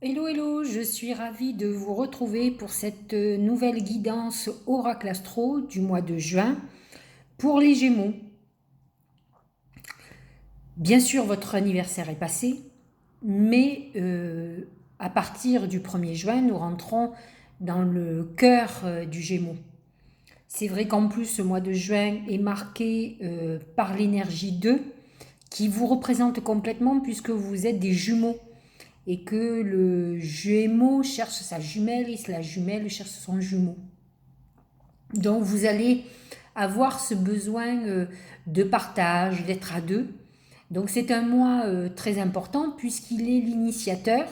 Hello, hello, je suis ravie de vous retrouver pour cette nouvelle guidance Oracle Astro du mois de juin pour les Gémeaux. Bien sûr, votre anniversaire est passé, mais à partir du 1er juin, nous rentrons dans le cœur du Gémeaux. C'est vrai qu'en plus, ce mois de juin est marqué par l'énergie 2 qui vous représente complètement puisque vous êtes des jumeaux et que le Gémeaux cherche sa jumelle et la jumelle cherche son jumeau. Donc vous allez avoir ce besoin de partage, d'être à deux. Donc c'est un mois très important puisqu'il est l'initiateur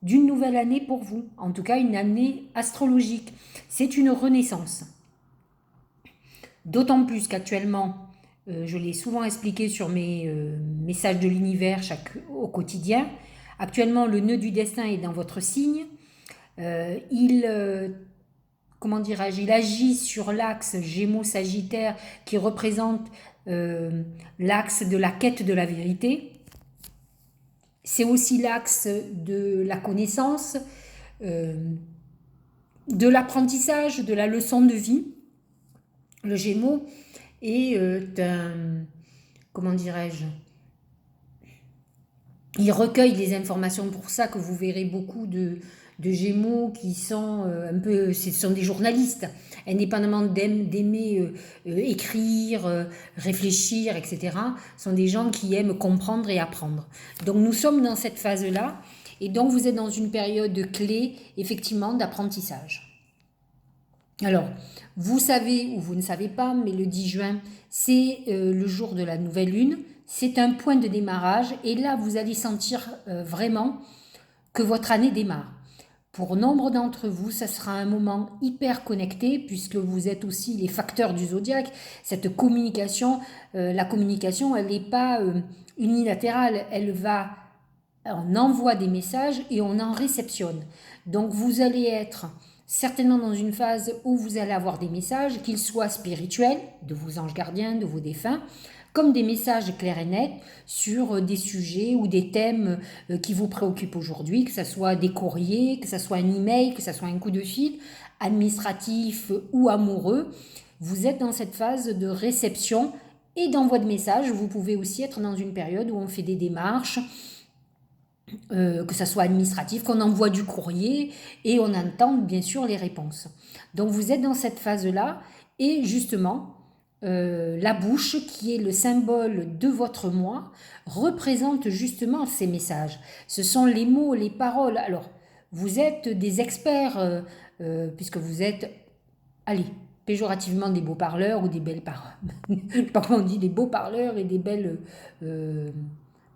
d'une nouvelle année pour vous, en tout cas une année astrologique. C'est une renaissance. D'autant plus qu'actuellement, je l'ai souvent expliqué sur mes messages de l'univers au quotidien, actuellement le nœud du destin est dans votre signe. Comment dirais-je, il agit sur l'axe Gémeaux-Sagittaire qui représente l'axe de la quête de la vérité. C'est aussi l'axe de la connaissance, de l'apprentissage, de la leçon de vie. Le Gémeaux est comment dirais-je, il recueille des informations, pour ça que vous verrez beaucoup de Gémeaux qui sont un peu, ce sont des journalistes, indépendamment d'aimer écrire, réfléchir, etc. Ce sont des gens qui aiment comprendre et apprendre. Donc nous sommes dans cette phase-là, et donc vous êtes dans une période clé, effectivement, d'apprentissage. Alors, vous savez ou vous ne savez pas, mais le 10 juin, c'est le jour de la nouvelle lune. C'est un point de démarrage et là, vous allez sentir vraiment que votre année démarre. Pour nombre d'entre vous, ça sera un moment hyper connecté puisque vous êtes aussi les facteurs du zodiaque. Cette communication, la communication, elle n'est pas unilatérale. On envoie des messages et on en réceptionne. Donc vous allez être certainement dans une phase où vous allez avoir des messages, qu'ils soient spirituels, de vos anges gardiens, de vos défunts, comme des messages clairs et nets sur des sujets ou des thèmes qui vous préoccupent aujourd'hui, que ce soit des courriers, que ce soit un email, que ce soit un coup de fil, administratif ou amoureux. Vous êtes dans cette phase de réception et d'envoi de messages. Vous pouvez aussi être dans une période où on fait des démarches, que ça soit administratif, qu'on envoie du courrier et on attend bien sûr les réponses. Donc vous êtes dans cette phase-là et justement, la bouche, qui est le symbole de votre moi, représente justement ces messages. Ce sont les mots, les paroles. Alors, vous êtes des experts, puisque vous êtes, allez, péjorativement des beaux parleurs ou des belles paroles. Je sais pas comment on dit, des beaux parleurs et des belles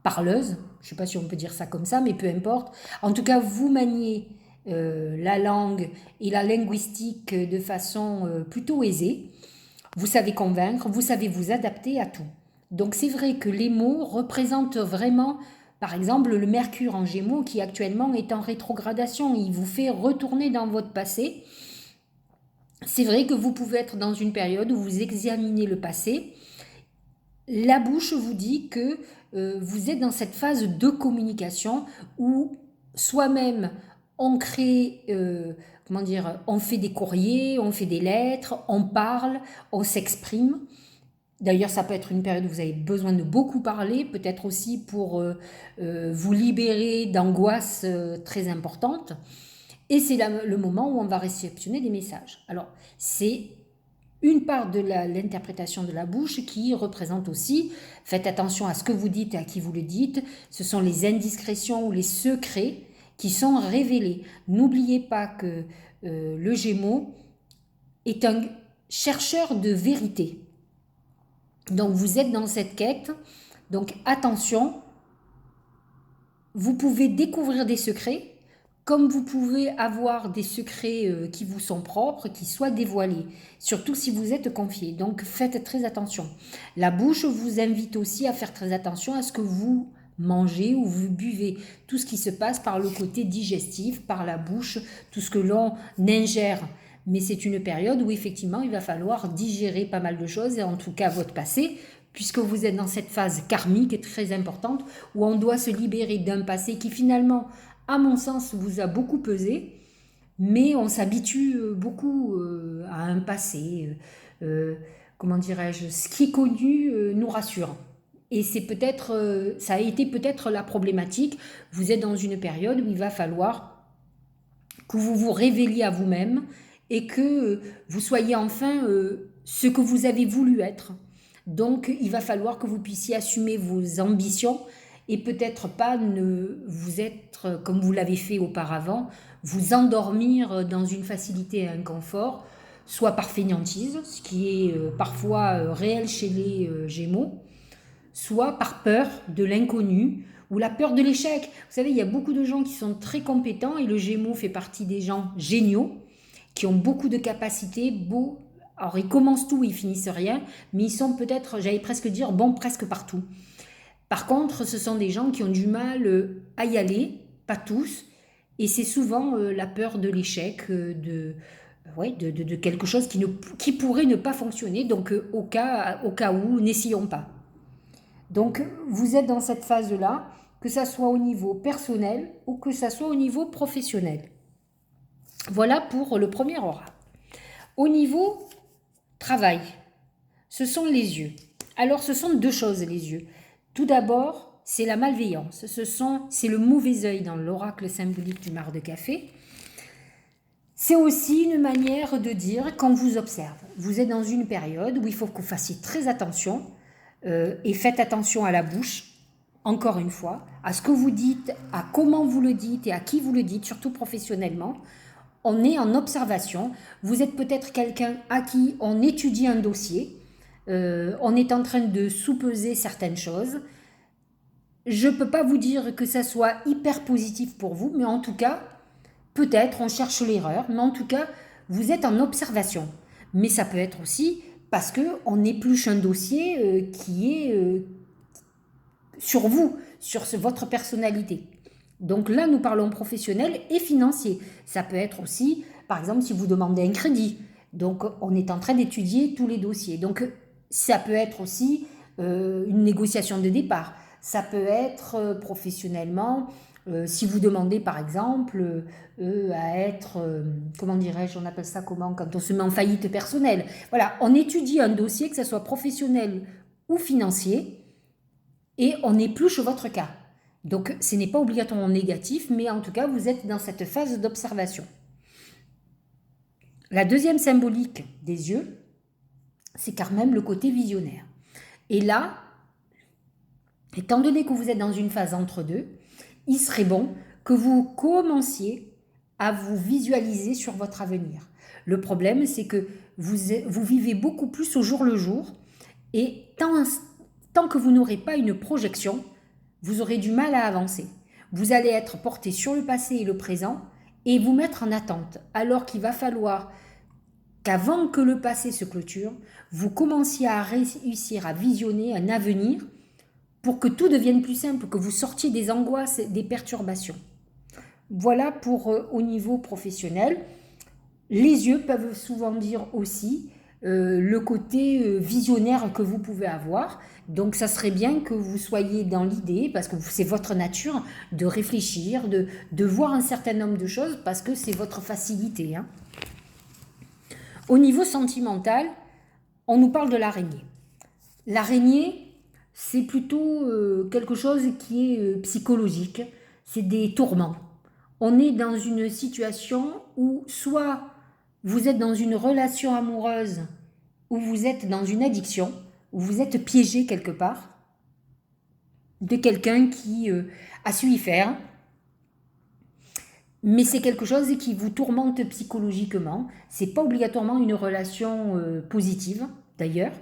parleuses. Je ne sais pas si on peut dire ça comme ça, mais peu importe. En tout cas, vous maniez la langue et la linguistique de façon plutôt aisée. Vous savez convaincre, vous savez vous adapter à tout. Donc c'est vrai que les mots représentent vraiment, par exemple, le Mercure en Gémeaux qui actuellement est en rétrogradation. Il vous fait retourner dans votre passé. C'est vrai que vous pouvez être dans une période où vous examinez le passé. La bouche vous dit que vous êtes dans cette phase de communication où soi-même on crée, comment dire, on fait des courriers, on fait des lettres, on parle, on s'exprime. D'ailleurs, ça peut être une période où vous avez besoin de beaucoup parler, peut-être aussi pour vous libérer d'angoisses très importantes. Et c'est le moment où on va réceptionner des messages. Alors, c'est une part de l'interprétation de la bouche qui représente aussi, faites attention à ce que vous dites et à qui vous le dites, ce sont les indiscrétions ou les secrets qui sont révélés. N'oubliez pas que le Gémeaux est un chercheur de vérité. Donc vous êtes dans cette quête, donc attention, vous pouvez découvrir des secrets, comme vous pouvez avoir des secrets qui vous sont propres, qui soient dévoilés, surtout si vous êtes confié. Donc faites très attention. La bouche vous invite aussi à faire très attention à ce que vous mangez ou vous buvez. Tout ce qui se passe par le côté digestif, par la bouche, tout ce que l'on ingère. Mais c'est une période où effectivement il va falloir digérer pas mal de choses, et en tout cas votre passé, puisque vous êtes dans cette phase karmique très importante où on doit se libérer d'un passé qui finalement à mon sens, vous a beaucoup pesé, mais on s'habitue beaucoup à un passé. Comment dirais-je, ce qui est connu nous rassure. Et c'est peut-être, ça a été peut-être la problématique. Vous êtes dans une période où il va falloir que vous vous révéliez à vous-même et que vous soyez enfin ce que vous avez voulu être. Donc, il va falloir que vous puissiez assumer vos ambitions et peut-être pas ne vous être, comme vous l'avez fait auparavant, vous endormir dans une facilité et un confort, soit par fainéantise, ce qui est parfois réel chez les Gémeaux, soit par peur de l'inconnu ou la peur de l'échec. Vous savez, il y a beaucoup de gens qui sont très compétents et le Gémeaux fait partie des gens géniaux, qui ont beaucoup de capacités, alors ils commencent tout, ils finissent rien, mais ils sont peut-être, j'allais presque dire, bons presque partout. Par contre, ce sont des gens qui ont du mal à y aller, pas tous, et c'est souvent la peur de l'échec, de quelque chose qui pourrait ne pas fonctionner, donc au cas où, n'essayons pas. Donc vous êtes dans cette phase-là, que ça soit au niveau personnel ou que ça soit au niveau professionnel. Voilà pour le premier aura. Au niveau travail, ce sont les yeux. Alors ce sont deux choses les yeux. Tout d'abord, c'est la malveillance. C'est le mauvais œil dans l'oracle symbolique du mar de café. C'est aussi une manière de dire qu'on vous observe. Vous êtes dans une période où il faut que vous fassiez très attention et faites attention à la bouche, encore une fois, à ce que vous dites, à comment vous le dites et à qui vous le dites, surtout professionnellement. On est en observation. Vous êtes peut-être quelqu'un à qui on étudie un dossier. On est en train de sous-peser certaines choses. Je ne peux pas vous dire que ça soit hyper positif pour vous, mais en tout cas, peut-être on cherche l'erreur, mais en tout cas, vous êtes en observation. Mais ça peut être aussi parce qu'on épluche un dossier qui est sur vous, sur votre personnalité. Donc là, nous parlons professionnel et financier. Ça peut être aussi, par exemple, si vous demandez un crédit. Donc, on est en train d'étudier tous les dossiers. Donc, ça peut être aussi une négociation de départ. Ça peut être professionnellement, si vous demandez, par exemple, à être, comment dirais-je, on appelle ça comment, quand on se met en faillite personnelle. Voilà, on étudie un dossier, que ce soit professionnel ou financier, et on épluche votre cas. Donc, ce n'est pas obligatoirement négatif, mais en tout cas, vous êtes dans cette phase d'observation. La deuxième symbolique des yeux, c'est quand même le côté visionnaire. Et là, étant donné que vous êtes dans une phase entre deux, il serait bon que vous commenciez à vous visualiser sur votre avenir. Le problème, c'est que vous vivez beaucoup plus au jour le jour, et tant que vous n'aurez pas une projection, vous aurez du mal à avancer. Vous allez être porté sur le passé et le présent et vous mettre en attente, alors qu'il va falloir qu'avant que le passé se clôture, vous commenciez à réussir à visionner un avenir pour que tout devienne plus simple, que vous sortiez des angoisses, des perturbations. Voilà pour au niveau professionnel. Les yeux peuvent souvent dire aussi le côté visionnaire que vous pouvez avoir. Donc ça serait bien que vous soyez dans l'idée, parce que c'est votre nature, de réfléchir, de voir un certain nombre de choses, parce que c'est votre facilité. Hein. Au niveau sentimental, on nous parle de l'araignée. L'araignée, c'est plutôt quelque chose qui est psychologique, c'est des tourments. On est dans une situation où soit vous êtes dans une relation amoureuse, où vous êtes dans une addiction, où vous êtes piégé quelque part, de quelqu'un qui a su y faire, mais c'est quelque chose qui vous tourmente psychologiquement. C'est pas obligatoirement une relation positive, d'ailleurs,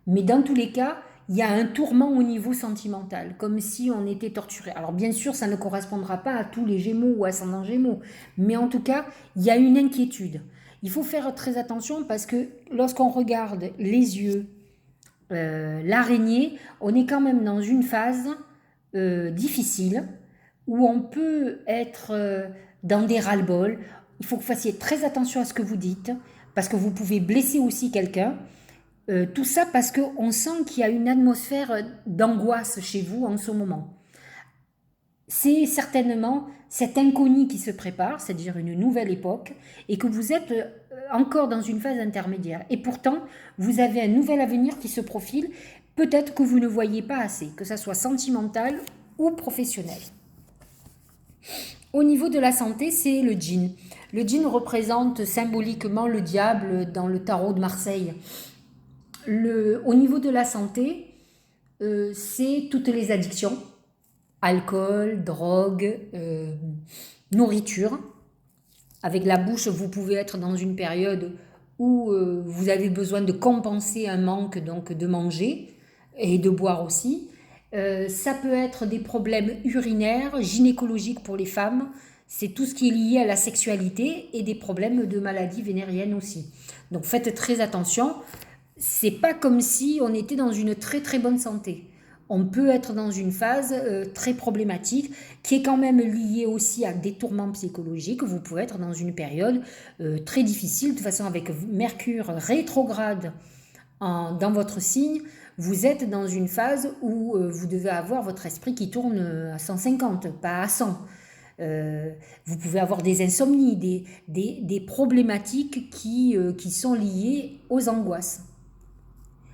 mais dans tous les cas, il y a un tourment au niveau sentimental, comme si on était torturé. Alors bien sûr, ça ne correspondra pas à tous les Gémeaux ou ascendants Gémeaux, mais en tout cas, il y a une inquiétude. Il faut faire très attention parce que lorsqu'on regarde les yeux, l'araignée, on est quand même dans une phase difficile où on peut être dans des ras-le-bol. Il faut que vous fassiez très attention à ce que vous dites parce que vous pouvez blesser aussi quelqu'un. Tout ça parce qu'on sent qu'il y a une atmosphère d'angoisse chez vous en ce moment. C'est certainement cet inconnu qui se prépare, c'est-à-dire une nouvelle époque, et que vous êtes encore dans une phase intermédiaire. Et pourtant, vous avez un nouvel avenir qui se profile, peut-être que vous ne voyez pas assez, que ça soit sentimental ou professionnel. Au niveau de la santé, c'est le djinn. Le djinn représente symboliquement le diable dans le tarot de Marseille. Au niveau de la santé, c'est toutes les addictions, alcool, drogue, nourriture. Avec la bouche, vous pouvez être dans une période où vous avez besoin de compenser un manque, donc de manger et de boire aussi. Ça peut être des problèmes urinaires, gynécologiques pour les femmes, c'est tout ce qui est lié à la sexualité et des problèmes de maladies vénériennes aussi. Donc faites très attention, c'est pas comme si on était dans une très très bonne santé. On peut être dans une phase très problématique qui est quand même liée aussi à des tourments psychologiques. Vous pouvez être dans une période très difficile. De toute façon, avec Mercure rétrograde dans votre signe, vous êtes dans une phase où vous devez avoir votre esprit qui tourne à 150, pas à 100. Vous pouvez avoir des insomnies, des problématiques qui sont liées aux angoisses.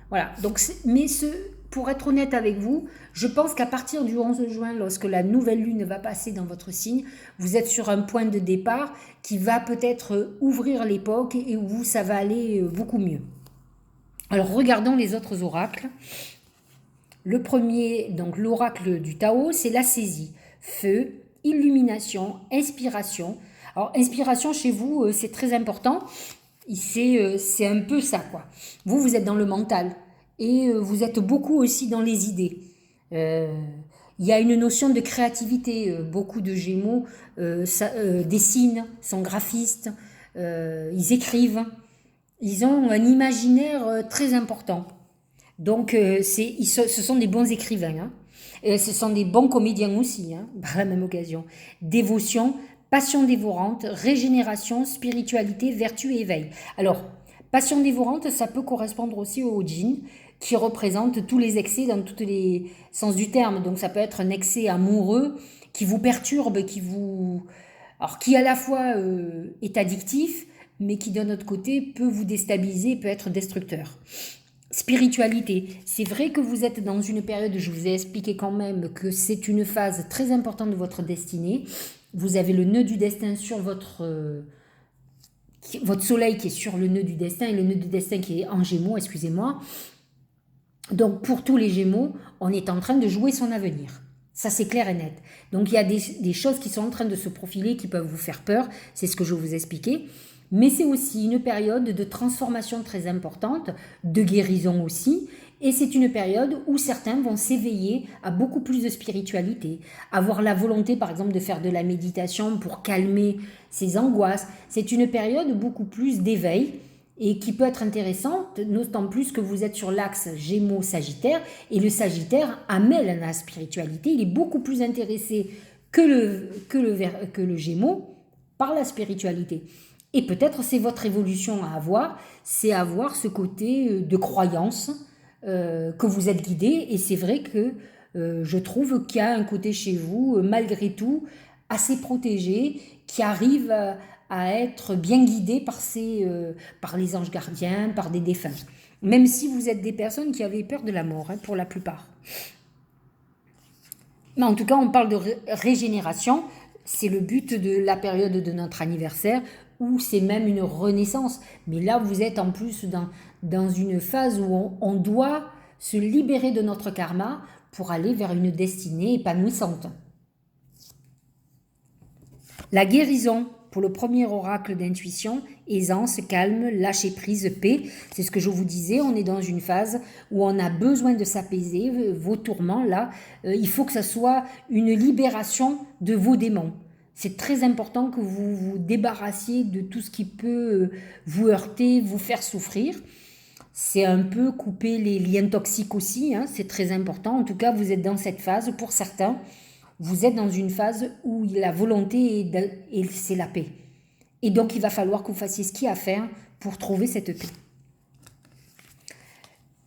Voilà, donc, pour être honnête avec vous, je pense qu'à partir du 11 juin, lorsque la nouvelle lune va passer dans votre signe, vous êtes sur un point de départ qui va peut-être ouvrir l'époque et où ça va aller beaucoup mieux. Alors regardons les autres oracles. Le premier, donc l'oracle du Tao, c'est la saisie. Feu, illumination, inspiration. Alors inspiration chez vous, c'est très important. C'est un peu ça, quoi. Vous êtes dans le mental et vous êtes beaucoup aussi dans les idées. Il y a une notion de créativité. Beaucoup de Gémeaux dessinent, sont graphistes, ils écrivent. Ils ont un imaginaire très important. Donc, ce sont des bons écrivains. Hein. Ce sont des bons comédiens aussi, hein, par la même occasion. Dévotion, passion dévorante, régénération, spiritualité, vertu et éveil. Alors, passion dévorante, ça peut correspondre aussi au djinn, qui représente tous les excès dans tous les sens du terme. Donc, ça peut être un excès amoureux qui vous perturbe, alors qui à la fois est addictif, mais qui d'un autre côté peut vous déstabiliser, peut être destructeur. Spiritualité, c'est vrai que vous êtes dans une période, je vous ai expliqué quand même que c'est une phase très importante de votre destinée. Vous avez le nœud du destin sur votre soleil qui est sur le nœud du destin et le nœud du destin qui est en Gémeaux, excusez-moi. Donc pour tous les Gémeaux, on est en train de jouer son avenir. Ça, c'est clair et net. Donc il y a des choses qui sont en train de se profiler qui peuvent vous faire peur, c'est ce que je vous ai expliqué. Mais c'est aussi une période de transformation très importante, de guérison aussi, et c'est une période où certains vont s'éveiller à beaucoup plus de spiritualité, avoir la volonté par exemple de faire de la méditation pour calmer ses angoisses. C'est une période beaucoup plus d'éveil et qui peut être intéressante, d'autant plus que vous êtes sur l'axe Gémeaux-Sagittaire, et le Sagittaire amène la spiritualité, il est beaucoup plus intéressé que le Gémeaux par la spiritualité. Et peut-être c'est votre évolution à avoir, c'est avoir ce côté de croyance que vous êtes guidé. Et c'est vrai que je trouve qu'il y a un côté chez vous, malgré tout, assez protégé, qui arrive à être bien guidé par les anges gardiens, par des défunts. Même si vous êtes des personnes qui avaient peur de la mort, hein, pour la plupart. Mais en tout cas, on parle de régénération. C'est le but de la période de notre anniversaire, où c'est même une renaissance. Mais là, vous êtes en plus dans une phase où on doit se libérer de notre karma pour aller vers une destinée épanouissante. La guérison, pour le premier oracle d'intuition, aisance, calme, lâcher prise, paix. C'est ce que je vous disais, on est dans une phase où on a besoin de s'apaiser. Vos tourments, là, il faut que ça soit une libération de vos démons. C'est très important que vous vous débarrassiez de tout ce qui peut vous heurter, vous faire souffrir. C'est un peu couper les liens toxiques aussi, hein, c'est très important. En tout cas, vous êtes dans cette phase, pour certains, vous êtes dans une phase où la volonté et c'est la paix. Et donc, il va falloir que vous fassiez ce qu'il y a à faire pour trouver cette paix.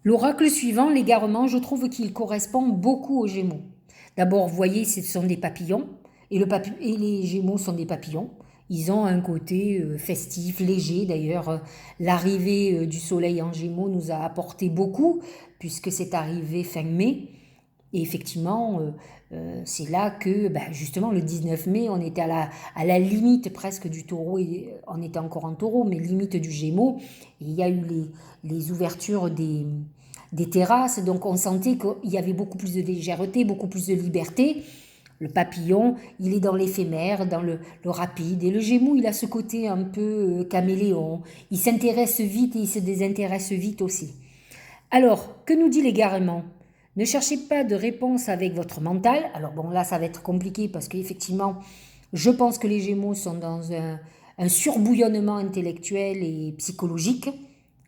L'oracle suivant, l'égarement, je trouve qu'il correspond beaucoup aux Gémeaux. D'abord, vous voyez, ce sont des papillons. Et les Gémeaux sont des papillons. Ils ont un côté festif, léger. D'ailleurs, l'arrivée du Soleil en Gémeaux nous a apporté beaucoup, puisque c'est arrivé fin mai. Et effectivement, c'est là que, justement, le 19 mai, on était à la limite presque du taureau, et on était encore en taureau, mais limite du Gémeaux. Et il y a eu les ouvertures des terrasses, donc on sentait qu'il y avait beaucoup plus de légèreté, beaucoup plus de liberté. Le papillon, il est dans l'éphémère, dans le rapide. Et le Gémeaux, il a ce côté un peu caméléon. Il s'intéresse vite et il se désintéresse vite aussi. Alors, que nous dit l'égarement ? Ne cherchez pas de réponse avec votre mental. Alors bon, là, ça va être compliqué parce qu'effectivement, je pense que les Gémeaux sont dans un surbouillonnement intellectuel et psychologique.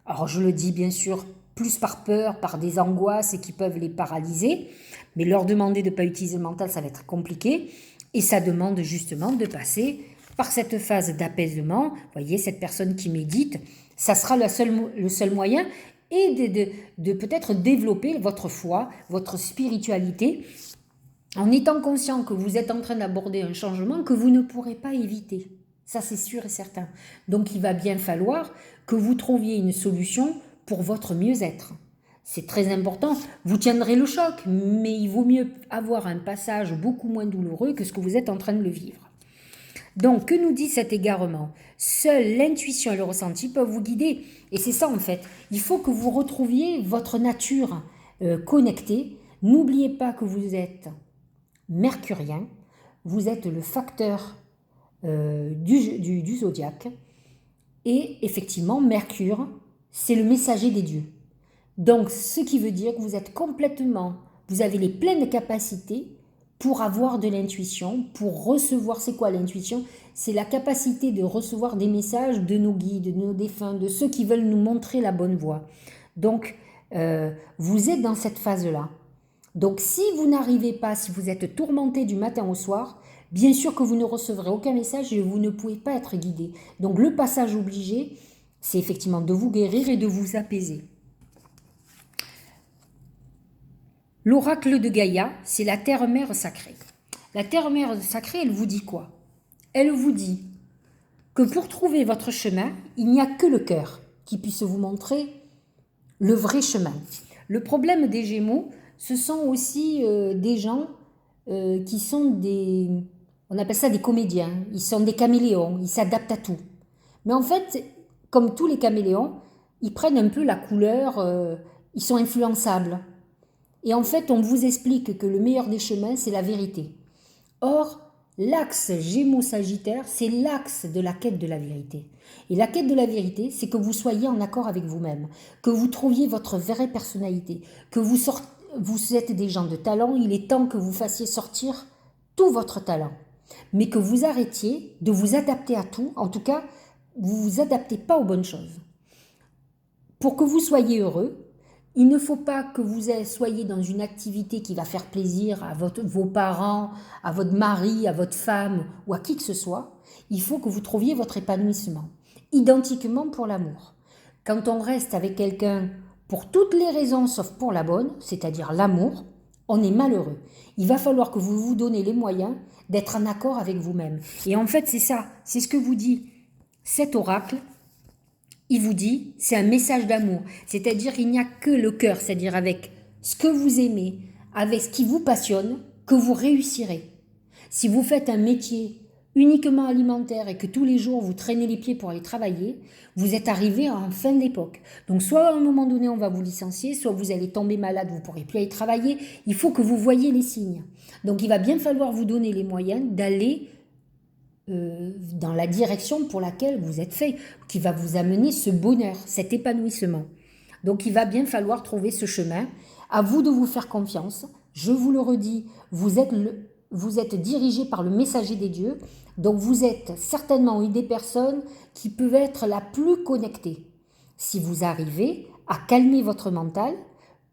Alors je le dis bien sûr plus par peur, par des angoisses qui peuvent les paralyser, mais leur demander de ne pas utiliser le mental, ça va être compliqué. Et ça demande justement de passer par cette phase d'apaisement. Vous voyez, cette personne qui médite, ça sera le seul moyen, et de peut-être développer votre foi, votre spiritualité, en étant conscient que vous êtes en train d'aborder un changement que vous ne pourrez pas éviter. Ça, c'est sûr et certain. Donc, il va bien falloir que vous trouviez une solution pour votre mieux-être. C'est très important. Vous tiendrez le choc, mais il vaut mieux avoir un passage beaucoup moins douloureux que ce que vous êtes en train de le vivre. Donc, que nous dit cet égarement ? Seule l'intuition et le ressenti peuvent vous guider. Et c'est ça, en fait. Il faut que vous retrouviez votre nature connectée. N'oubliez pas que vous êtes mercurien. Vous êtes le facteur du zodiaque. Et effectivement, Mercure, c'est le messager des dieux. Donc, ce qui veut dire que vous avez les pleines capacités pour avoir de l'intuition, pour recevoir. C'est quoi l'intuition ? C'est la capacité de recevoir des messages de nos guides, de nos défunts, de ceux qui veulent nous montrer la bonne voie. Donc, vous êtes dans cette phase-là. Donc, si vous n'arrivez pas, si vous êtes tourmenté du matin au soir, bien sûr que vous ne recevrez aucun message et vous ne pouvez pas être guidé. Donc, le passage obligé, c'est effectivement de vous guérir et de vous apaiser. L'oracle de Gaïa, c'est la terre-mère sacrée. La terre-mère sacrée, elle vous dit quoi ? Elle vous dit que pour trouver votre chemin, il n'y a que le cœur qui puisse vous montrer le vrai chemin. Le problème des Gémeaux, ce sont aussi des gens qui sont on appelle ça des comédiens, ils sont des caméléons, ils s'adaptent à tout. Mais en fait, comme tous les caméléons, ils prennent un peu la couleur, ils sont influençables. Et en fait, on vous explique que le meilleur des chemins, c'est la vérité. Or, l'axe Gémeaux-Sagittaire, c'est l'axe de la quête de la vérité. Et la quête de la vérité, c'est que vous soyez en accord avec vous-même, que vous trouviez votre vraie personnalité, que vous êtes des gens de talent, il est temps que vous fassiez sortir tout votre talent. Mais que vous arrêtiez de vous adapter à tout, en tout cas, vous ne vous adaptez pas aux bonnes choses. Pour que vous soyez heureux, il ne faut pas que vous soyez dans une activité qui va faire plaisir à vos parents, à votre mari, à votre femme ou à qui que ce soit. Il faut que vous trouviez votre épanouissement. Identiquement pour l'amour. Quand on reste avec quelqu'un pour toutes les raisons sauf pour la bonne, c'est-à-dire l'amour, on est malheureux. Il va falloir que vous vous donnez les moyens d'être en accord avec vous-même. Et en fait, c'est ça, c'est ce que vous dit cet oracle. Il vous dit, c'est un message d'amour, c'est-à-dire il n'y a que le cœur, c'est-à-dire avec ce que vous aimez, avec ce qui vous passionne, que vous réussirez. Si vous faites un métier uniquement alimentaire et que tous les jours vous traînez les pieds pour aller travailler, vous êtes arrivé en fin d'époque. Donc soit à un moment donné on va vous licencier, soit vous allez tomber malade, vous ne pourrez plus aller travailler. Il faut que vous voyiez les signes. Donc il va bien falloir vous donner les moyens d'aller dans la direction pour laquelle vous êtes fait, qui va vous amener ce bonheur, cet épanouissement. Donc il va bien falloir trouver ce chemin. À vous de vous faire confiance. Je vous le redis, vous êtes dirigé par le messager des dieux, donc vous êtes certainement une des personnes qui peuvent être la plus connectée. Si vous arrivez à calmer votre mental,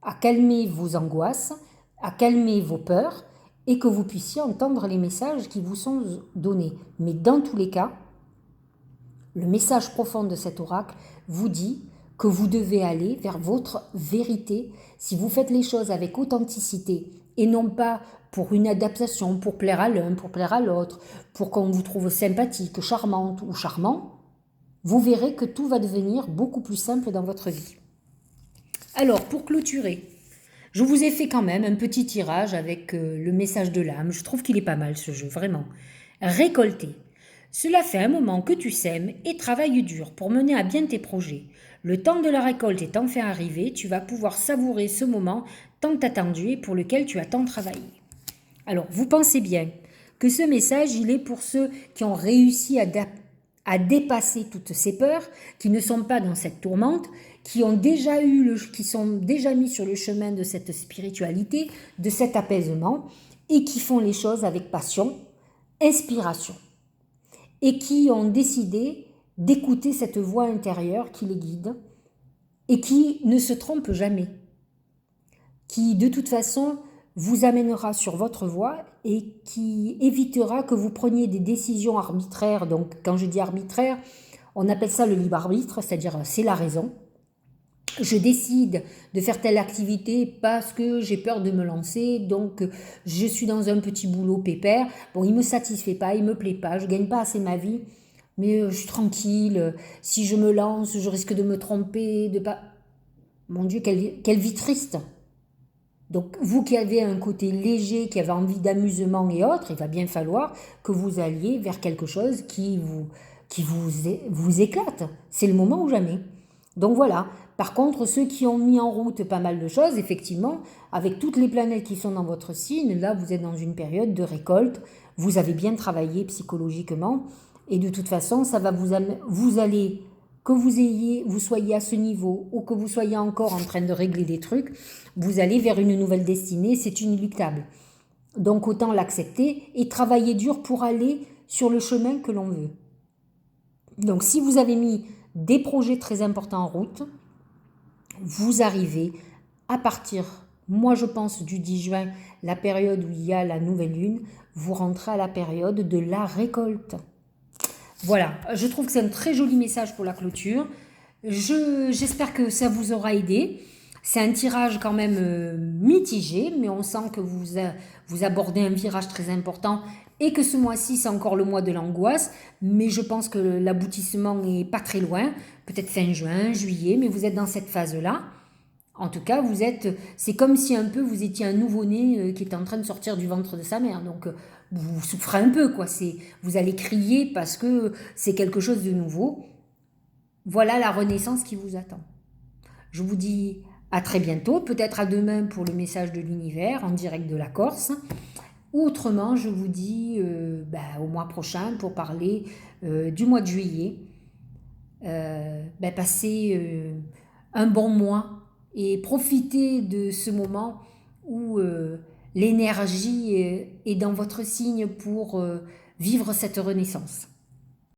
à calmer vos angoisses, à calmer vos peurs, et que vous puissiez entendre les messages qui vous sont donnés. Mais dans tous les cas, le message profond de cet oracle vous dit que vous devez aller vers votre vérité si vous faites les choses avec authenticité et non pas pour une adaptation, pour plaire à l'un, pour plaire à l'autre, pour qu'on vous trouve sympathique, charmante ou charmant, vous verrez que tout va devenir beaucoup plus simple dans votre vie. Alors, pour clôturer, je vous ai fait quand même un petit tirage avec le message de l'âme. Je trouve qu'il est pas mal ce jeu, vraiment. Récolter. Cela fait un moment que tu sèmes et travailles dur pour mener à bien tes projets. Le temps de la récolte est enfin arrivé, tu vas pouvoir savourer ce moment tant attendu et pour lequel tu as tant travaillé. Alors, vous pensez bien que ce message, il est pour ceux qui ont réussi à dépasser toutes ces peurs, qui ne sont pas dans cette tourmente, qui sont déjà mis sur le chemin de cette spiritualité, de cet apaisement, et qui font les choses avec passion, inspiration, et qui ont décidé d'écouter cette voix intérieure qui les guide, et qui ne se trompe jamais, qui de toute façon vous amènera sur votre voie et qui évitera que vous preniez des décisions arbitraires. Donc quand je dis arbitraire, on appelle ça le libre arbitre, c'est-à-dire c'est la raison. Je décide de faire telle activité parce que j'ai peur de me lancer, donc je suis dans un petit boulot pépère. Bon, il ne me satisfait pas, il ne me plaît pas, je ne gagne pas assez ma vie, mais je suis tranquille. Si je me lance, je risque de me tromper, de pas... Mon Dieu, quelle vie triste! Donc, vous qui avez un côté léger, qui avez envie d'amusement et autres, il va bien falloir que vous alliez vers quelque chose qui vous éclate. C'est le moment ou jamais. Donc voilà. Par contre, ceux qui ont mis en route pas mal de choses, effectivement, avec toutes les planètes qui sont dans votre signe, là, vous êtes dans une période de récolte. Vous avez bien travaillé psychologiquement. Et de toute façon, ça va vous allez... Que vous soyez à ce niveau ou que vous soyez encore en train de régler des trucs, vous allez vers une nouvelle destinée, c'est inéluctable. Donc autant l'accepter et travailler dur pour aller sur le chemin que l'on veut. Donc si vous avez mis des projets très importants en route, vous arrivez à partir, moi je pense du 10 juin, la période où il y a la nouvelle lune, vous rentrez à la période de la récolte. Voilà, je trouve que c'est un très joli message pour la clôture. J'espère que ça vous aura aidé. C'est un tirage quand même mitigé, mais on sent que vous abordez un virage très important et que ce mois-ci, c'est encore le mois de l'angoisse. Mais je pense que l'aboutissement n'est pas très loin, peut-être fin juin, juillet, mais vous êtes dans cette phase-là. En tout cas, c'est comme si un peu vous étiez un nouveau-né qui est en train de sortir du ventre de sa mère. Donc, vous souffrez un peu, quoi. Vous allez crier parce que c'est quelque chose de nouveau. Voilà la renaissance qui vous attend. Je vous dis à très bientôt, peut-être à demain pour le message de l'univers en direct de la Corse. Ou autrement, je vous dis au mois prochain pour parler du mois de juillet. Passez un bon mois et profitez de ce moment où l'énergie est dans votre signe pour vivre cette renaissance.